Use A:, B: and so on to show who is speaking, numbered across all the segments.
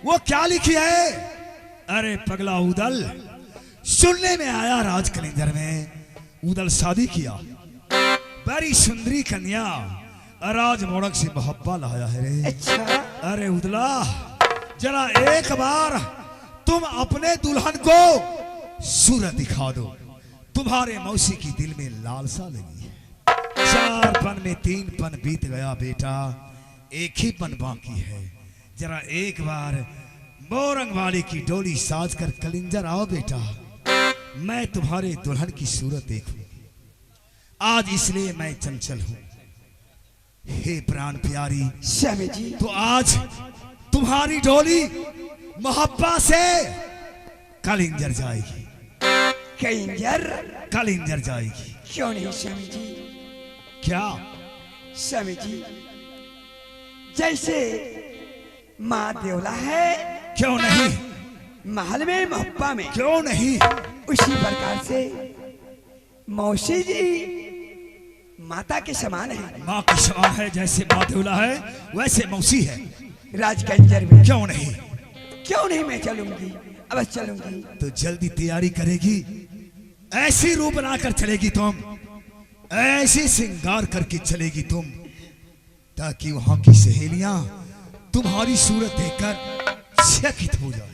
A: वो क्या लिखी है? अरे पगला उदल, सुनने में आया राज कलिंजर में उदल शादी किया, बड़ी सुंदरी कन्या राज मोड़क से मोहब्बत लाया है रे।
B: अच्छा।
A: अरे उदला, जरा एक बार तुम अपने दुल्हन को सूरत दिखा दो, तुम्हारे मौसी की दिल में लालसा लगी है। 4 पन में 3 पन बीत गया बेटा, एक ही पन बाकी है। जरा एक बार मोरंग वाली की डोली साज कर कलिंजर आओ बेटा, मैं तुम्हारे दुल्हन की सूरत देखूं। आज इसलिए मैं चंचल हूं। हे प्राण प्यारी
B: स्वामी जी,
A: तो आज तुम्हारी डोली मोहब्बत से कलिंजर जाएगी।
B: कलिंजर?
A: कलिंजर जाएगी।
B: क्यों नहीं स्वामी जी?
A: क्या?
B: स्वामी जी, जैसे माँ देवला है,
A: क्यों नहीं?
B: महल में मोहब्बा में,
A: क्यों नहीं?
B: उसी प्रकार से मौसी जी माता के समान है।
A: माँ के समान है, जैसे माँ देवला है वैसे मौसी है
B: राजकंजर में।
A: क्यों नहीं?
B: क्यों नहीं, मैं चलूंगी, अवश्य चलूंगी।
A: तो जल्दी तैयारी करेगी, ऐसी रूप बनाकर चलेगी तुम, ऐसी श्रृंगार करके चलेगी तुम, ताकि वहां की सहेलियां तुम्हारी सूरत देखकर चकित हो जाए।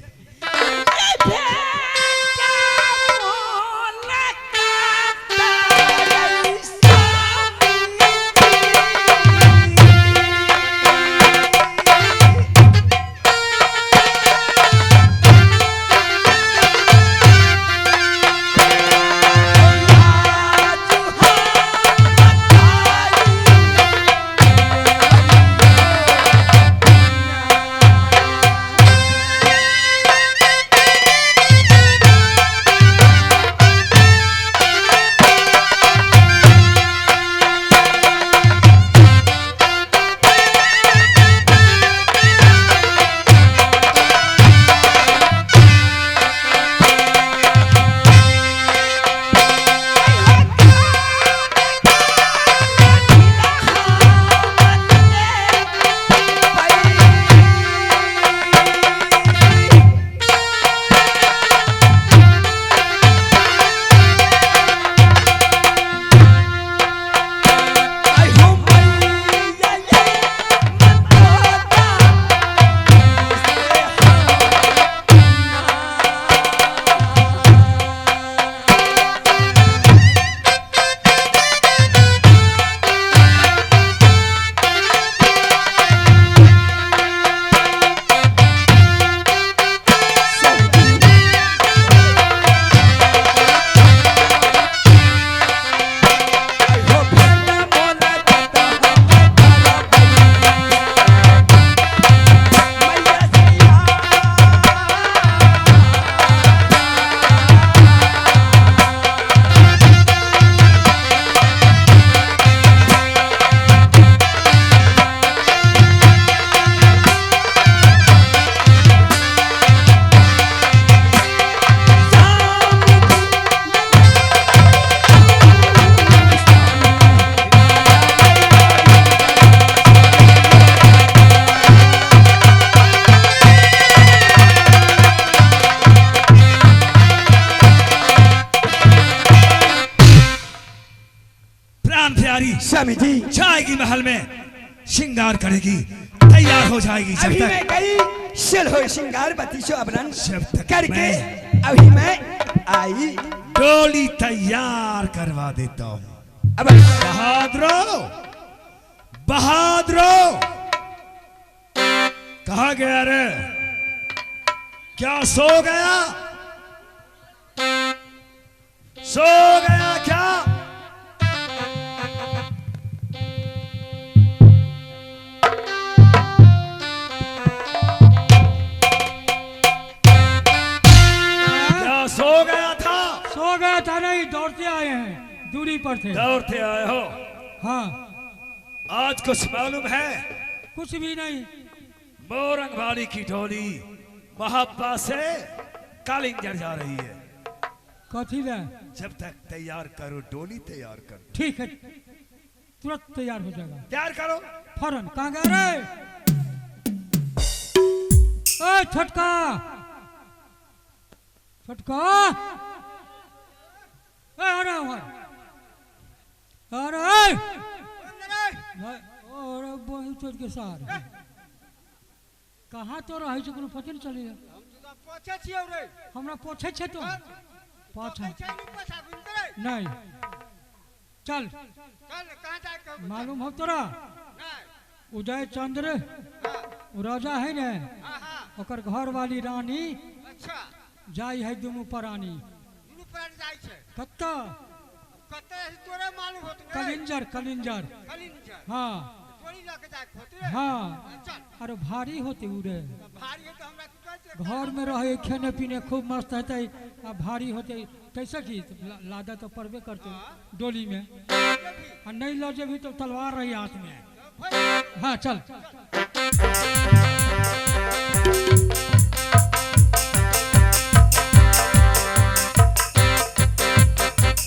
B: स्वामी जी,
A: जाएगी महल में, श्रृंगार करेगी, तैयार हो जाएगी। जब
B: अभी
A: तक
B: मैं गई सिल हो श्रृंगार बत्तीसों अबरन
A: जब तक
B: करके अभी मैं आई,
A: डोली तैयार करवा देता हूँ।
B: अब
A: बहादुरो, बहादुरो, कहाँ गया रे? क्या सो गया? सो गया क्या? सो गया था?
C: सो गया था नहीं, दौड़ते आए हैं, दूरी पर थे।
A: दौड़ते आए हो?
C: हाँ।
A: आज कुछ मालूम है?
C: कुछ भी नहीं।
A: मोरंग वाली की डोली महापा से कालिंजर जा रही है।
C: कथी है?
A: जब तक तैयार करो, डोली तैयार करो।
C: ठीक है, तुरंत तैयार हो जाएगा।
A: तैयार करो।
C: फौरन। कहाँ गए रे? छोटका छोटका अरे अरे अरे बहुत छोट के सार कहाँ तो रही छै कोनो पते नहीं चले
D: पोछे छियौ रे
C: हमरा पोछे छै तो पाछा नहीं चल
D: चल कहां जाए के
C: मालूम हो तोरा
D: नहीं
C: उदय चंद्र वो राजा है ने
D: हां हां
C: ओकर घर वाली रानी
D: अच्छा
C: जाई है दुनू परानी
D: दुनू पर जाय छै
C: कत्ता
D: कते है तोरे मालूम होत रे
C: कलिंजर कलिंजर
D: कलिंजर
C: हाँ
D: तोरी लग जाए होत रे
C: हाँ
D: चल
C: अरे भारी होते उरे
D: भारी है तो हमरा की कहै छै
C: घर में रहे खाने पीने खूब मस्त रहते आ भारी होते कैसे की लादा तो पड़बे करते डोली में और नहीं लो जेबी तो तलवार रही हाथ में हाँ चल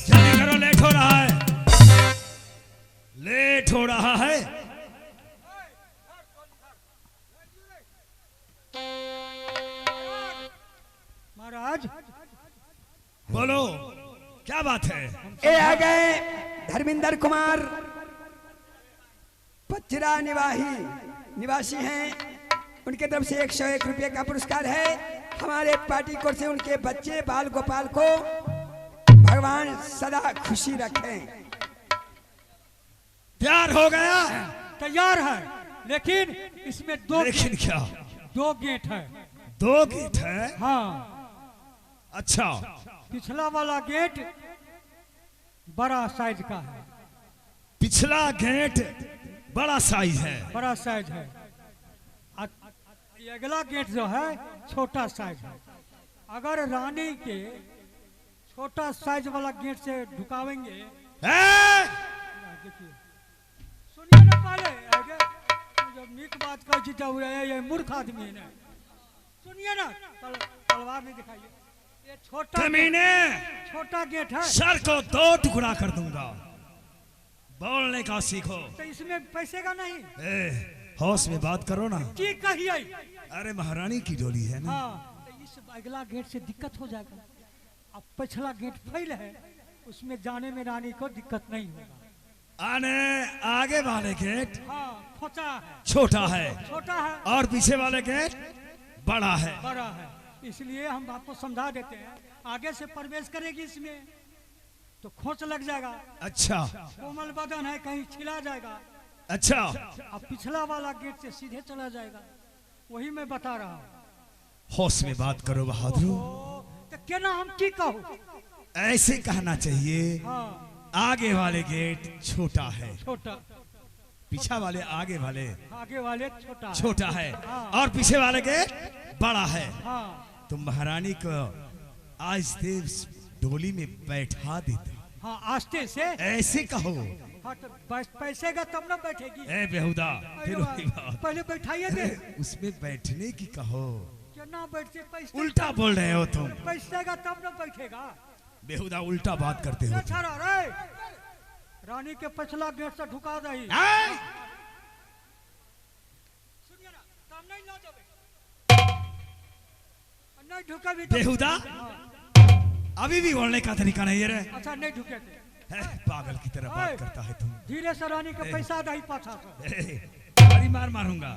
A: जल्दी करो, लेट हो रहा है, लेट हो रहा है।
C: महाराज
A: बोलो क्या बात है?
B: ये आ गए धर्मेंद्र कुमार पचरा निवासी हैं। उनके तरफ से 101 रुपये का पुरस्कार है। हमारे पार्टी कोर से उनके बच्चे बाल गोपाल को भगवान सदा खुशी रखें।
A: प्यार हो गया?
C: तैयार है लेकिन इसमें
A: लेकिन क्या?
C: दो गेट है।
A: दो गेट है?
C: हाँ
A: अच्छा,
C: पिछला वाला गेट बड़ा साइज का है।
A: पिछला गेट बड़ा साइज है।
C: बड़ा साइज है। ये अगला गेट जो है छोटा साइज है। अगर रानी के छोटा साइज वाला गेट से ढुकावेंगे देखिए सुनिए ना पहले आगे जब नीक बात कह तो ये मूर्ख आदमी है ना सुनिए ना तलवार नहीं दिखाइए। ये छोटा
A: कमीने,
C: छोटा गेट है।
A: सर को दो टुकड़ा कर दूंगा। बोलने का सीखो।
C: तो इसमें पैसे का नहीं।
A: होश में बात करो ना।
C: जी कहिए।
A: अरे महारानी की डोली है ना।
C: हाँ तो इस अगला गेट से दिक्कत हो जाएगा। अब पिछला गेट फैल है उसमें जाने में रानी को दिक्कत नहीं होगा।
A: आने आगे वाले गेट
C: हाँ खोचा है,
A: छोटा है
C: छोटा है
A: और पीछे वाले गेट बड़ा है।
C: बड़ा है। इसलिए हम आपको समझा देते हैं आगे से प्रवेश करेगी इसमें तो खोच लग जाएगा।
A: अच्छा
C: कोमल बदन है कहीं छिला जाएगा।
A: अच्छा,
C: अब पिछला वाला गेट से सीधे चला जाएगा। वही मैं बता रहा हूँ।
A: होश में बात करो बहादुर।
C: तो क्या ना हम की कहूँ?
A: ऐसे कहना चाहिए
C: हाँ
A: आगे वाले गेट छोटा है,
C: छोटा,
A: पीछा वाले आगे वाले
C: छोटा है।
A: छोटा है
C: हाँ।
A: और पीछे वाले गेट बड़ा है।
C: हाँ
A: तुम महारानी को आज देव डोली में बैठा देता।
C: हाँ आस्ते से
A: ऐसे कहो।
C: हाँ तो पैसे का तब ना बैठेगी।
A: ए बेहुदा, फिर वही बात।
C: पहले बैठाइए दे।
A: उसमें बैठने की कहो।
C: क्या ना बैठते पैसे
A: उल्टा बोल रहे हो तुम।
C: पैसे का तब ना बैठेगा।
A: बेहुदा उल्टा बात करते हो तुम।
C: छाड़ा रे रानी के पिछला गेट से ढुका दही। सुनिए ना काम नहीं ला जावे नहीं ढुका भी
A: बेहुदा अभी भी बोलने का तरीका नहीं है रे।
C: अच्छा नहीं ढुके थे।
A: पागल की तरह बात करता है तुम।
C: धीरे से रानी के पैसा दही पाछा से।
A: बड़ी मार मारूंगा।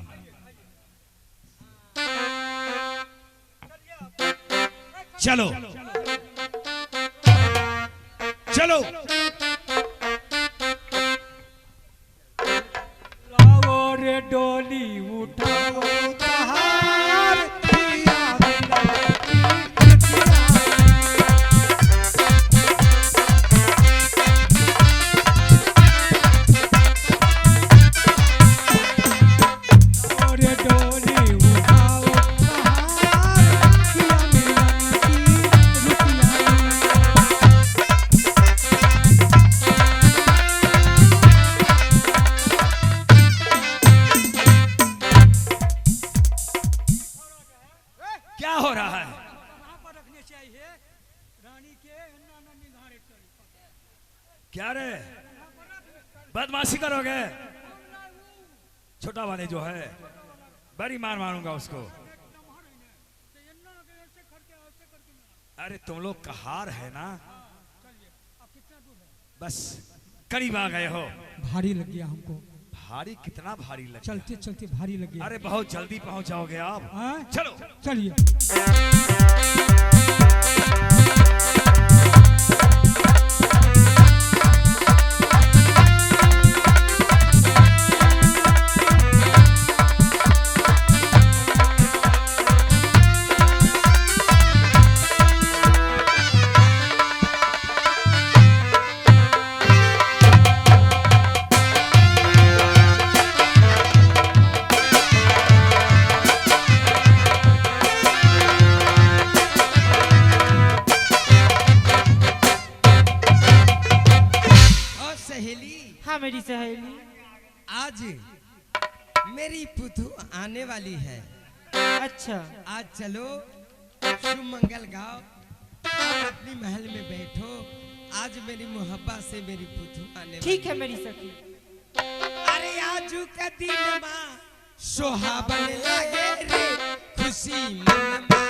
A: चलो चलो
C: लाओ रे डोली उठाओ पहाड़ पिया
A: क्या रे बदमाशी करोगे? छोटा वाले जो है बड़ी मार मारूंगा उसको। अरे तुम लोग का हार है ना, बस करीब आ गए हो।
C: भारी लग गया हमको,
A: भारी कितना भारी लगा?
C: चलते चलते भारी लग गया।
A: अरे बहुत जल्दी पहुंच जाओगे आप।
C: हाँ?
A: चलो
C: चलिए।
B: और सहेली,
E: हाँ मेरी सहेली।
B: आज मेरी पुतू आने वाली है।
E: अच्छा
B: आज चलो शुभ मंगल गाओ और अपनी महल में बैठो। आज मेरी मोहब्बत से मेरी पुतू आने
E: ठीक है मेरी सखी।
B: अरे आजू का दिन माँ सोहाबन लगे रे खुशी मन माँ।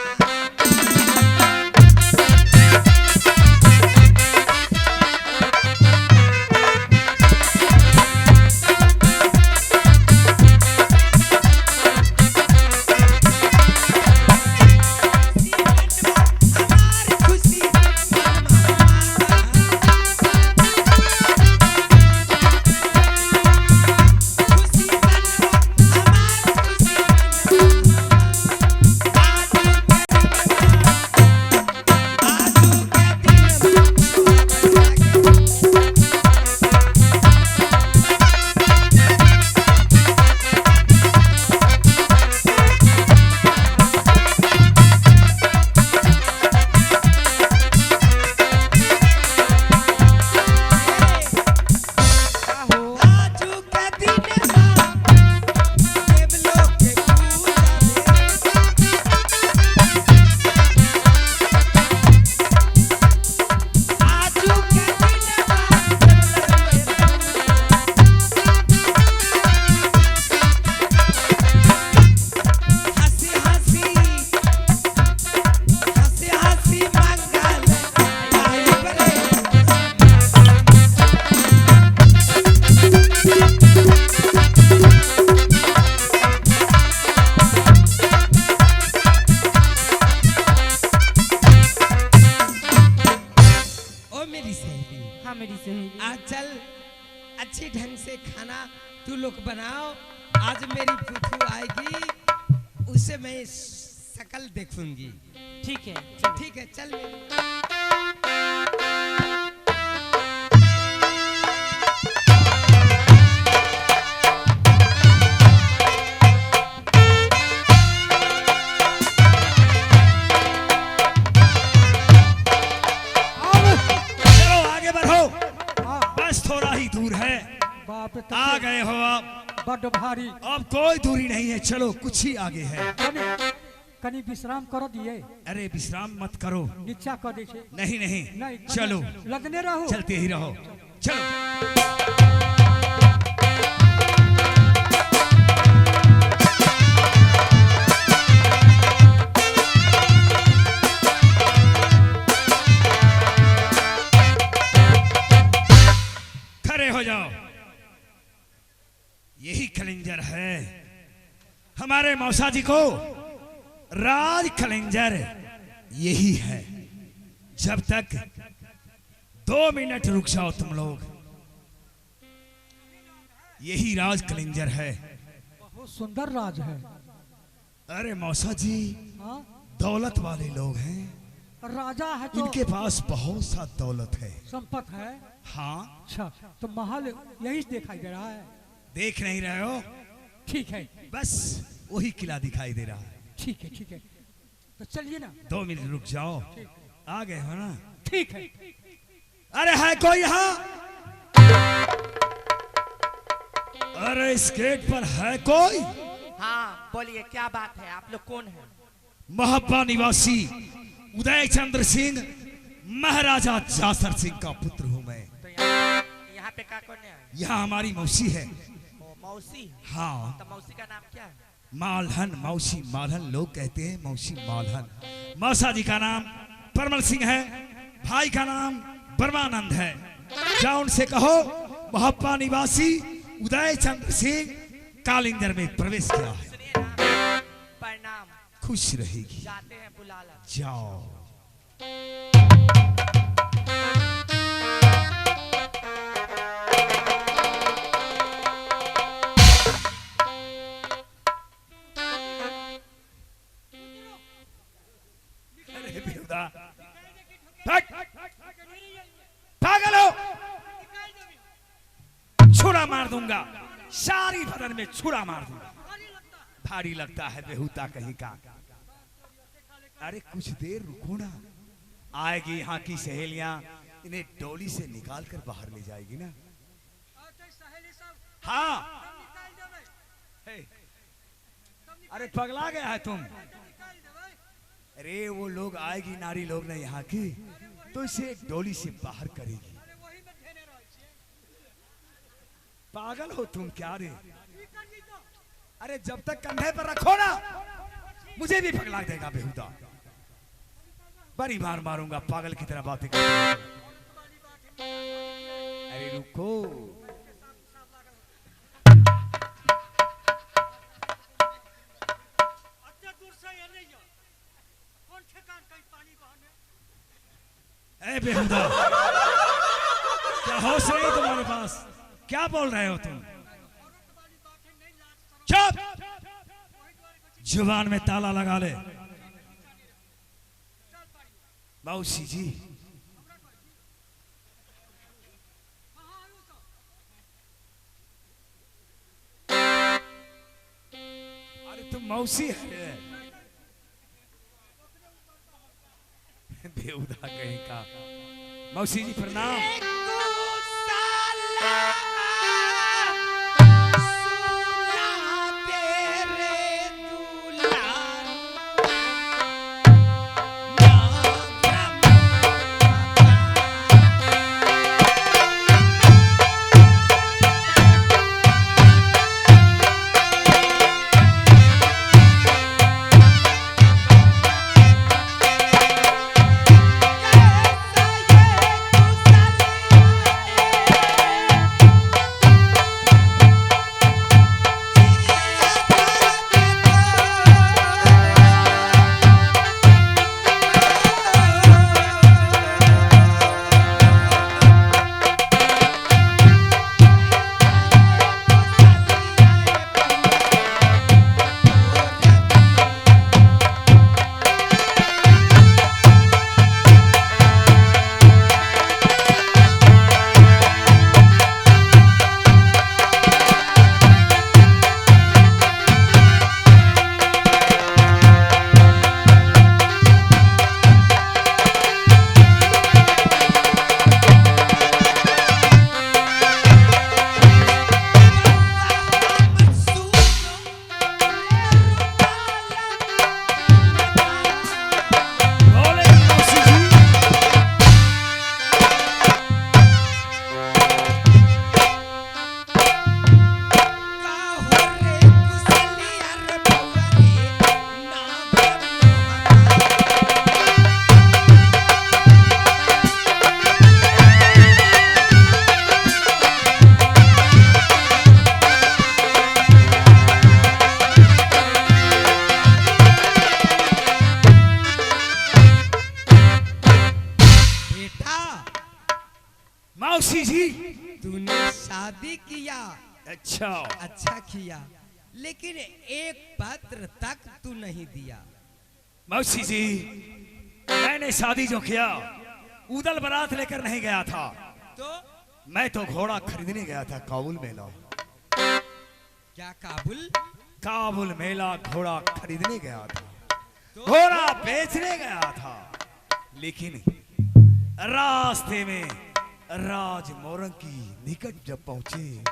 E: हाँ मेरी सहेली।
B: आज चल अच्छी ढंग से खाना तू लोग बनाओ। आज मेरी फूफू आएगी, उसे मैं शकल देखूंगी।
E: ठीक है
B: ठीक है चल मेरी।
A: चलो आगे बढ़ो,
C: हाँ,
A: बस थोड़ा ही दूर है।
C: बाप रे, तब
A: आ
C: से
A: गए हो आप,
C: बड्ड भारी।
A: अब कोई दूरी नहीं है, चलो कुछ ही आगे है।
C: कनी विश्राम कर दिए,
A: अरे विश्राम मत करो,
C: नीचा कर दे छे।
A: नहीं नहीं,
C: नहीं
A: चलो
C: लगने रहो।
A: चलते ही रहो, चलो। खड़े हो जाओ, यही कलिंजर है हमारे मौसा जी को, राज कलिंजर यही है। जब तक 2 मिनट रुक जाओ तुम लोग, यही राज कलिंजर है।
C: बहुत सुंदर राज है।
A: अरे मौसा जी
C: हाँ,
A: दौलत वाले लोग हैं,
C: राजा है तो
A: इनके पास बहुत सा दौलत है।
C: संपत्ति है।
A: हाँ,
C: अच्छा, तो महल यही दिखाई दे रहा है।
A: देख नहीं रहे हो,
C: ठीक है,
A: बस वही किला दिखाई दे रहा है।
C: ठीक है, ठीक है, तो चलिए ना।
A: 2 मिनट रुक जाओ, आ गए हो ना?
C: ठीक है।
A: अरे है कोई यहाँ? अरे इस गेट पर है कोई?
E: हाँ बोलिए क्या बात है, आप लोग कौन हैं?
A: महब्बा निवासी उदय चंद्र सिंह, महाराजा जासर सिंह का पुत्र हूँ मैं।
E: तो यहाँ पे क्या करने आए?
A: यहाँ हमारी मौसी है।
E: ओ, मौसी।
A: हाँ,
E: तो मौसी का नाम क्या है?
A: मालहन, मौसी मालहन लोग कहते हैं, मौसी मालहन। मौसा जी का नाम परमल सिंह है, भाई का नाम ब्रह्मानंद है। जाओ उनसे कहो मोहब्बा निवासी उदय चंद्र सिंह कालिंगर में प्रवेश किया है।
E: सुनिए ना, प्रणाम।
A: खुश रहेगी।
E: जाते हैं बुला ला।
A: जाओ। अरे बेहुदा, भाग, पागल हो, छुरा मार दूंगा, सारी बदन में छुरा मार दूंगा। भारी लगता है बेहुदा कहीं का। अरे कुछ देर रुको ना, आएगी यहाँ की सहेलियां, इन्हें डोली से निकाल कर बाहर ले जाएगी ना। हाँ। हे, अरे पगला गया है तुम। अरे वो लोग आएगी, नारी लोग ने यहाँ की, तो इसे डोली से बाहर करेगी। पागल हो तुम क्या रे? अरे जब तक कंधे पर रखो ना, मुझे भी पगला देगा बेहुदा। बड़ी बार मारूंगा, पागल की तरह बातें करते हो। अरे रुको, ए बेहुदा, क्या होश नहीं तुम्हारे पास? क्या बोल रहे हो तुम? चुप! जुबान में ताला लगा ले। मौसी जी, अरे तुम मौसी है? बेहुदा कहीं का। मौसी जी प्रणाम। मौसी जी,
B: तूने शादी किया, अच्छा किया, लेकिन एक पत्र तक तू नहीं दिया।
A: मौसी जी, मैंने शादी जो किया उदल बारात लेकर नहीं गया था,
B: तो
A: मैं तो घोड़ा खरीदने गया था काबुल मेला।
B: क्या काबुल?
A: काबुल मेला घोड़ा खरीदने गया था, घोड़ा बेचने गया था, लेकिन रास्ते में राजमोरंग की निकट जब पहुंचे,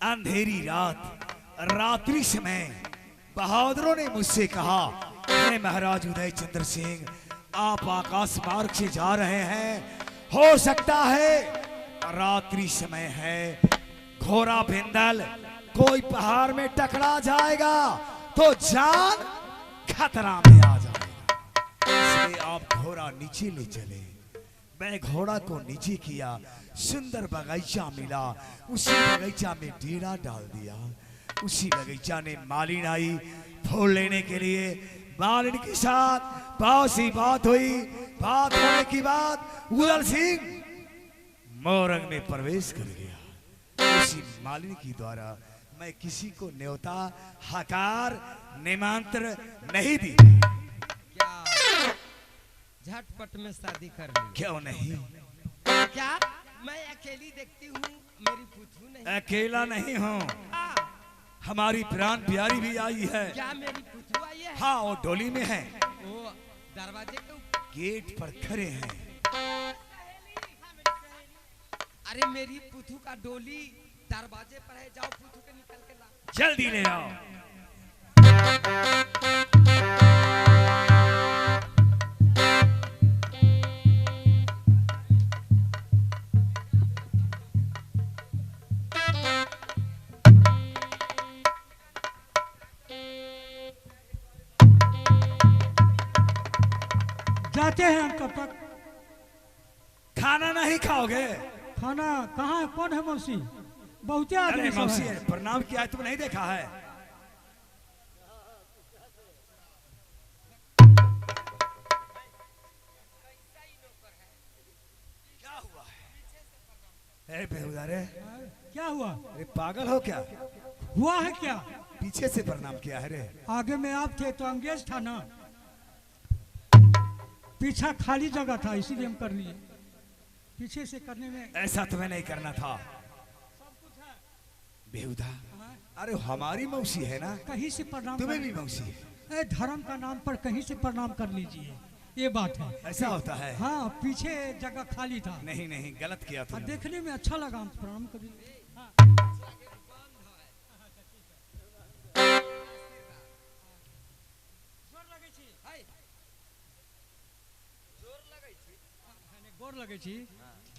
A: अंधेरी रात, रात्रि समय बहादुरों ने मुझसे कहा, हे महाराज उदय चंद्र सिंह, आप आकाश मार्ग से जा रहे हैं, हो सकता है रात्रि समय है, घोड़ा भिंदल कोई पहाड़ में टकरा जाएगा तो जान खतरा में आ जाएगा। से आप घोड़ा नीचे ले चले। मैं घोड़ा को नीचे किया, सुंदर बगीचा मिला, उसी बगीचा में डेरा डाल दिया। उसी बगीचा ने मालिन आई फूल लेने के लिए। मालिन के साथ बहुत सी बात हुई। बात होने की बाद उदल सिंह मोरंग में प्रवेश कर गया। उसी मालिन की द्वारा मैं किसी को न्योता हकार निमंत्रण नहीं दी।
F: क्या झटपट में शादी कर ली?
A: क्यों नहीं?
F: क्या मैं अकेली देखती हूँ, मेरी पुतू नहीं?
A: अकेला नहीं हूँ, हमारी प्राण प्यारी भी आई है।
F: क्या मेरी पुतू आई है?
A: हाँ, वो डोली में है,
F: वो दरवाजे के ऊपर
A: गेट पर खड़े हैं।
F: अरे मेरी पुतू का डोली दरवाजे पर है, जाओ पुतू के निकल के ला।
A: जल्दी ले आओ।
C: जाते हैं हम कब तक?
A: खाना नहीं खाओगे?
C: खाना कहाँ? कौन है मौसी? बहुते
A: अरे
C: आदमी सब
A: मौसी
C: है।
A: प्रणाम किया है, तुम नहीं देखा है? क्या हुआ है? अरे बेहुदा रे,
C: क्या हुआ?
A: अरे पागल हो क्या?
C: हुआ है क्या?
A: पीछे से प्रणाम किया है रे।
C: आगे में आप थे तो अंग्रेज था ना, पीछा खाली जगह था इसीलिए हम कर लिए। पीछे से करने में
A: ऐसा तुम्हें नहीं करना था बेहुदा। अरे हमारी मौसी है ना,
C: कहीं से प्रणाम
A: तुम्हें
C: कर-
A: भी मौसी है।
C: ए, धर्म का नाम पर कहीं से प्रणाम कर लीजिए, ये बात है।
A: ऐसा होता है?
C: हाँ, पीछे जगह खाली था।
A: नहीं नहीं, गलत किया
C: और
A: तुमने।
C: देखने में अच्छा लगा, हम प्रणाम कर लिए। गोर लगे छी,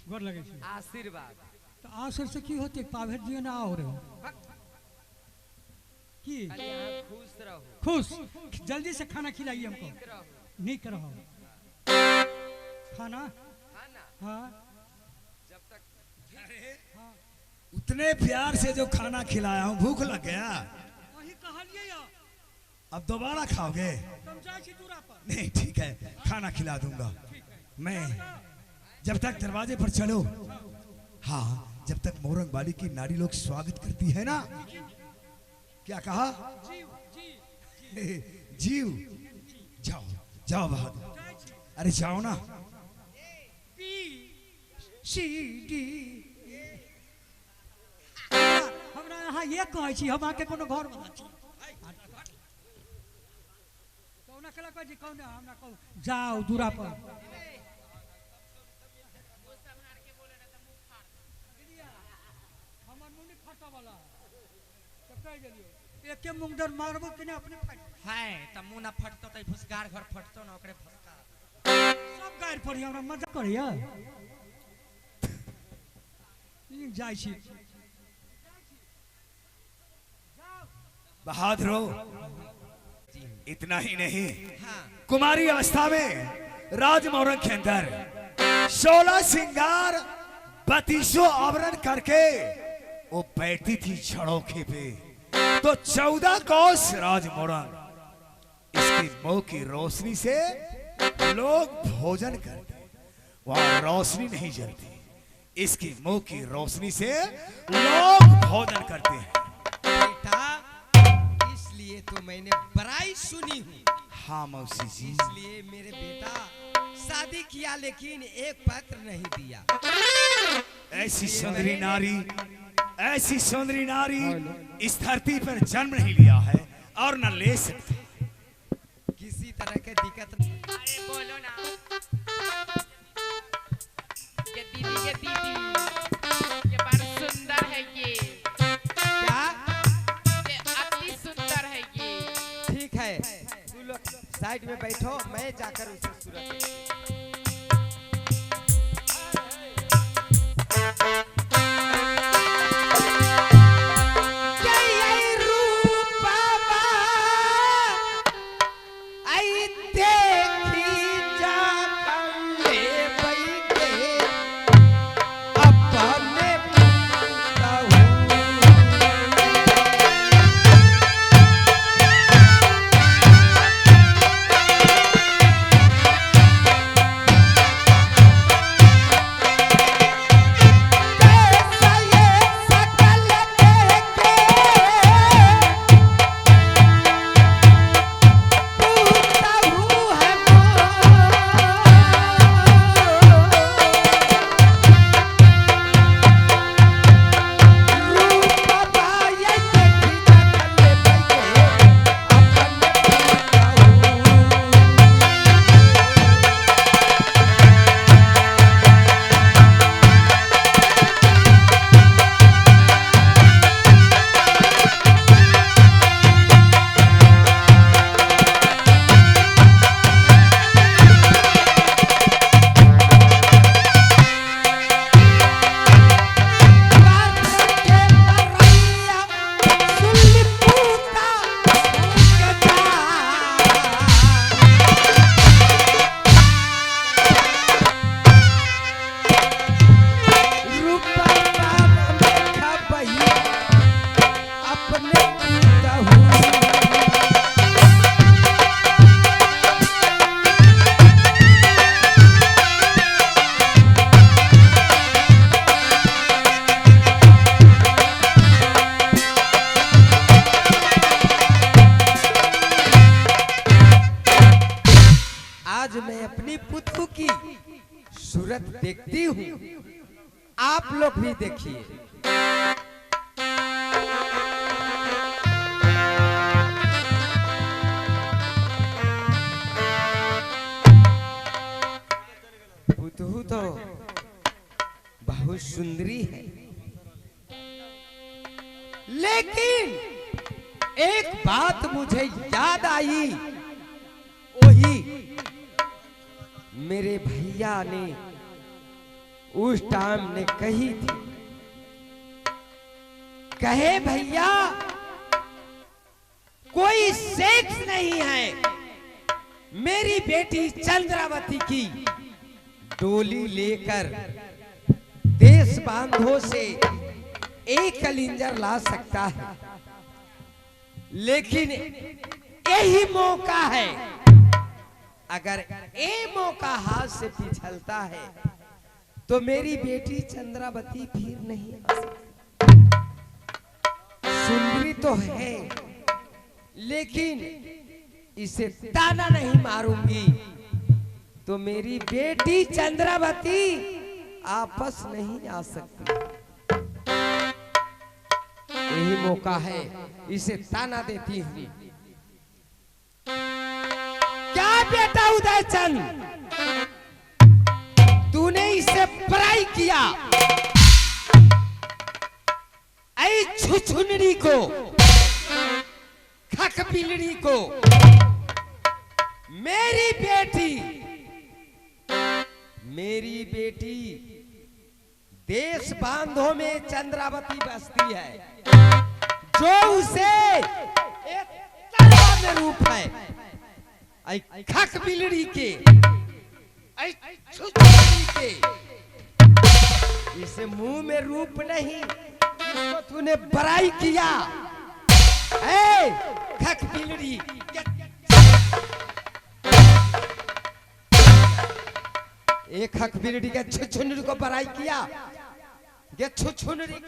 C: गोर लगे छी।
F: आशीर्वाद।
C: तो आसर से की होते? पाभर दिए ना आओ रहे हो की?
F: खाली यहाँ खुश रहो,
C: खुश। जल्दी से खाना खिलाइए हमको।
F: ठीक रहो।
C: नहीं करो खाना।
F: खाना
C: हाँ,
F: जब तक
A: उतने प्यार से जो खाना खिलाया हूँ, भूख लग गया।
C: वही कहलिए या
A: अब दोबारा खाओगे?
C: तुम जाए छी दूरा पर।
A: नहीं, ठीक है, खाना खिला दूंगा मैं। जब तक दरवाजे पर चलो। हाँ, जब तक मोरंग वाली की नारी लोग स्वागत करती है ना। क्या कहा? जीव। जाओ जाओ बहादुर, अरे जाओ ना।
C: हमरा यहाँ ये कहै छी, हम आके कोनो घर बना छी। कौन अकेला कहै छी? कौन हमरा कहू जाओ दूरा पर। हमर मुंह नहीं फटा वाला तो कह गेलियो, एके मुंगदर मारबो कि नहीं अपने फाट।
F: है त मुंह ना फटतो त फुसगार घर फटतो ना, ओकरे फसका
C: सब गायर पड़ी, हमरा मजा करिया। जाय छी।
A: बहादुर, इतना ही नहीं,
F: हाँ।
A: कुमारी अवस्था में राजमोरंग के अंदर 16 श्रृंगार 32 आवरण करके वो बैठती थी झड़ोखे पे। तो 14 कोस राजमोरंग, इसकी मुंह की रोशनी से लोग भोजन करते, वहां रोशनी नहीं जलती। इसकी मुंह की रोशनी से लोग भोजन करते हैं।
F: बेटा, इसलिए तो मैंने बड़ाई सुनी हूँ।
A: हाँ मौसी जी,
F: इसलिए मेरे बेटा शादी किया लेकिन एक पत्र नहीं दिया।
A: ऐसी सुंदरी नारी, ऐसी सुंदरी नारी इस धरती पर जन्म नहीं लिया है और न ले सकती।
F: किसी तरह के दिक्कत नहीं।
E: अरे बोलो ना ये दीदी ये बड़ा सुंदर है ये
F: क्या?
E: अति सुंदर है ये।
F: ठीक है, तू लोग साइड में बैठो, मैं जाकर उसे सूरत देखी जा आज मैं अपनी पुतू की सूरत देखती हूँ, आप लोग भी देखिए। पुतू तो बहुत सुंदरी है, लेकिन एक बात मुझे याद आई, वही मेरे भैया ने उस टाइम ने कही थी। कहे भैया कोई सेक्स नहीं है, मेरी बेटी चंद्रावती की डोली लेकर देश बांधो से एक कलिंजर ला सकता है, लेकिन यही मौका है, अगर ये मौका हाथ से पिछलता है तो मेरी बेटी चंद्रावती फिर नहीं आ सकती। सुंदरी तो है, लेकिन इसे ताना नहीं मारूंगी तो मेरी बेटी चंद्रावती आपस नहीं आ सकती। यही मौका है, इसे ताना देती हूँ। क्या बेटा उदयचंद, तूने इसे पराई किया? ऐ छुछुनरी को, खकबिलड़ी को, मेरी बेटी देश बांधो में चंद्रावती बसती है, जो उसे एक तलवार में रूप है। ऐ खकबिलड़ी के, ऐ छुछुनरी के, इसे मुंह में रूप नहीं, इसको तूने बड़ाई किया। ऐ खकबिलड़ी, एक खकबिलड़ी के छुछुनरी को बड़ाई किया। ये छुछुनरी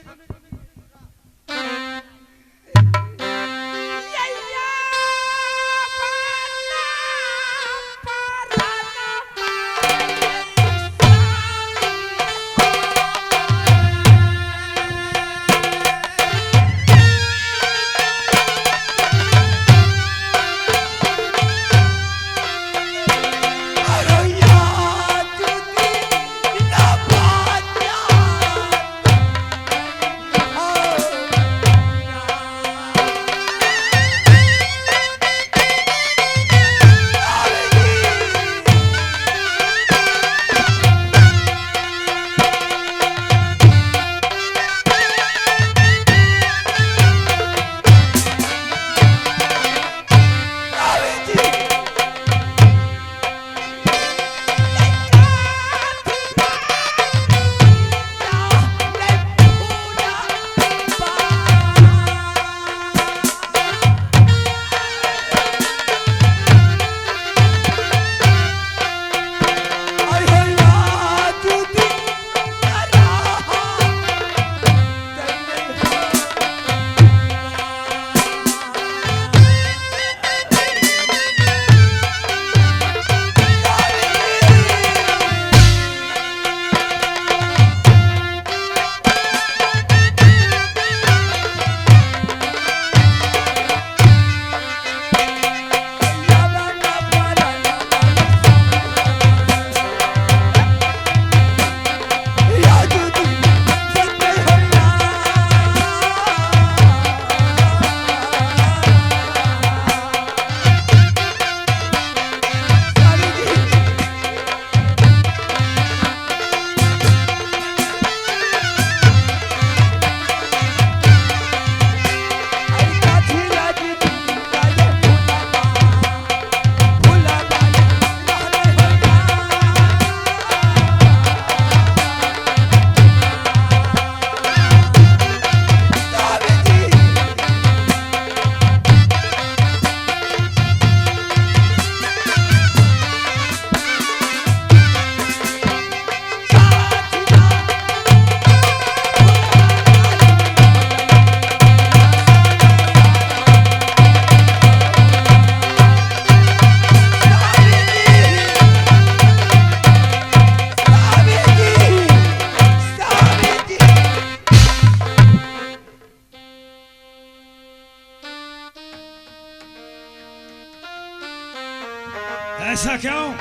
A: क्यों?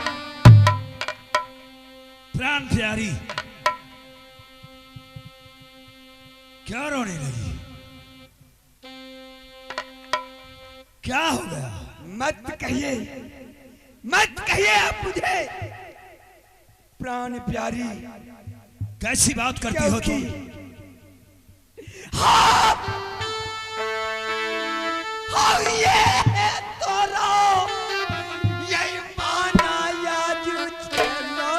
A: प्राण प्यारी क्या रोने लगी? क्या हो गया?
B: मत कहिए आप मुझे प्राण प्यारी।
A: कैसी बात करती हो तुम?
B: हाँ, ये तोरो यही माना या जो छेलो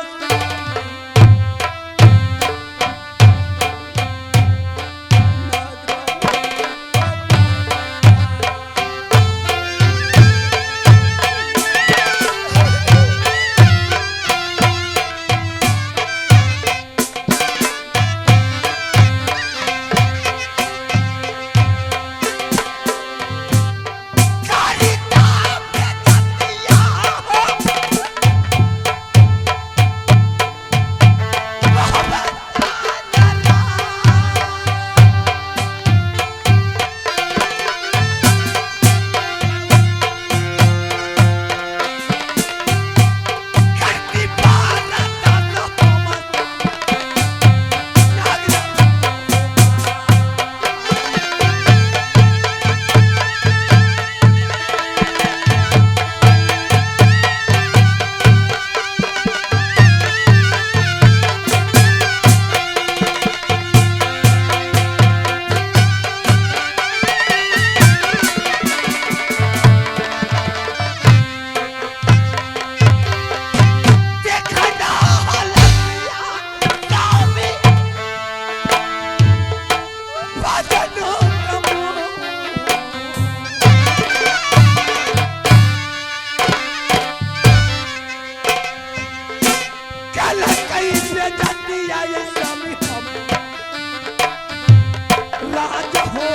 B: राज हो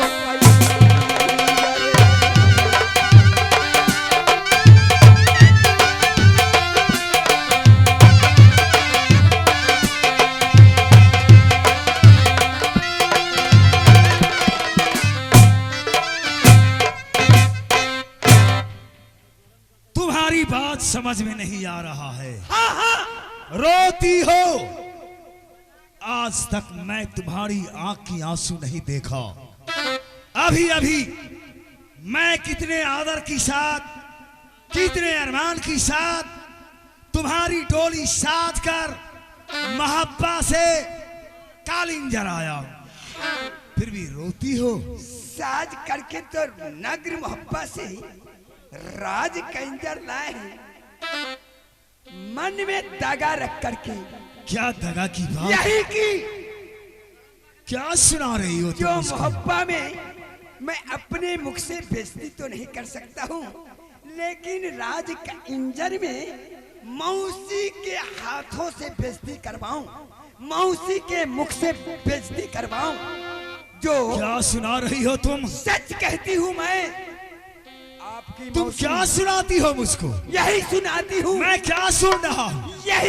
A: तुम्हारी बात समझ में नहीं आ रहा है। रोती हो? आज तक मैं तुम्हारी आंख की आंसू नहीं देखा। अभी अभी मैं कितने आदर के साथ, कितने अरमान के साथ तुम्हारी डोली साज कर महब्बा से कालीन जराया, फिर भी रोती हो?
B: साज करके तो नगर मोहब्बत से राज कंजर लाए हैं, मन में दगा रख करके।
A: क्या दगा की बात?
B: यही की
A: क्या सुना रही हो
B: जो
A: तुम मुझको?
B: मोहब्बत में मैं अपने मुख से बेइज्जती तो नहीं कर सकता हूँ, लेकिन राज कंजर में मौसी के हाथों से बेइज्जती करवाऊं, मौसी के मुख से बेइज्जती करवाऊं। जो
A: क्या सुना रही हो तुम?
B: सच कहती हूँ मैं। आपकी
A: तुम
B: मौसी
A: क्या सुनाती हो मुझको?
B: यही सुनाती हूँ,
A: मैं क्या सुन रहा हूँ?
B: यही